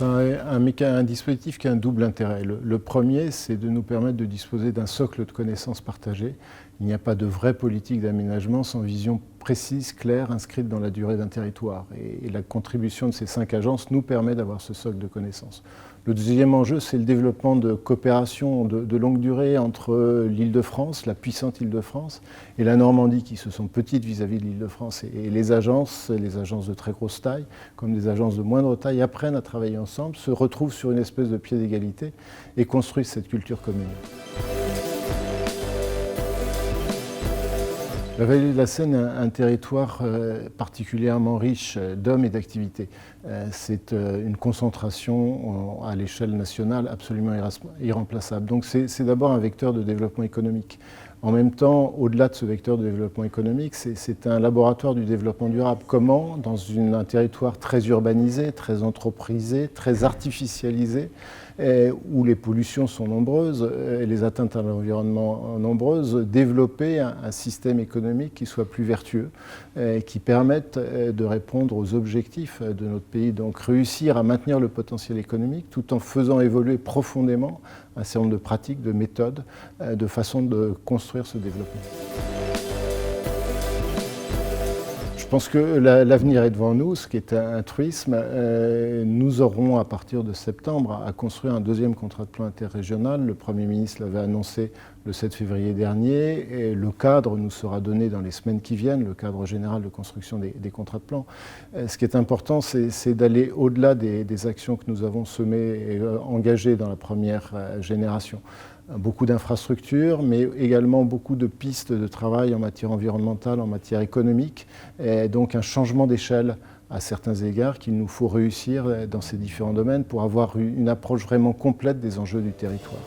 C'est un dispositif qui a un double intérêt. Le premier, c'est de nous permettre de disposer d'un socle de connaissances partagées. Il n'y a pas de vraie politique d'aménagement sans vision précise, claire, inscrite dans la durée d'un territoire. Et la contribution de ces 5 agences nous permet d'avoir ce socle de connaissances. Le deuxième enjeu, c'est le développement de coopération de longue durée entre l'Île-de-France, la puissante Île-de-France, et la Normandie, qui se sont petites vis-à-vis de l'Île-de-France. Et les agences de très grosse taille, comme des agences de moindre taille, apprennent à travailler ensemble, se retrouvent sur une espèce de pied d'égalité et construisent cette culture commune. La vallée de la Seine est un territoire particulièrement riche d'hommes et d'activités. C'est une concentration à l'échelle nationale absolument irremplaçable. Donc c'est d'abord un vecteur de développement économique. En même temps, au-delà de ce vecteur de développement économique, c'est un laboratoire du développement durable. Comment, dans un territoire très urbanisé, très entreprisé, très artificialisé, où les pollutions sont nombreuses et les atteintes à l'environnement nombreuses, développer un système économique qui soit plus vertueux, qui permette de répondre aux objectifs de notre pays. Donc réussir à maintenir le potentiel économique tout en faisant évoluer profondément un certain nombre de pratiques, de méthodes, de façons de construire ce développement. Je pense que l'avenir est devant nous, ce qui est un truisme. Nous aurons à partir de septembre à construire un deuxième contrat de plan interrégional. Le Premier ministre l'avait annoncé le 7 février dernier. Et le cadre nous sera donné dans les semaines qui viennent, le cadre général de construction des contrats de plan. Ce qui est important, c'est d'aller au-delà des actions que nous avons semées et engagées dans la première génération. Beaucoup d'infrastructures, mais également beaucoup de pistes de travail en matière environnementale, en matière économique, et donc un changement d'échelle à certains égards qu'il nous faut réussir dans ces différents domaines pour avoir une approche vraiment complète des enjeux du territoire.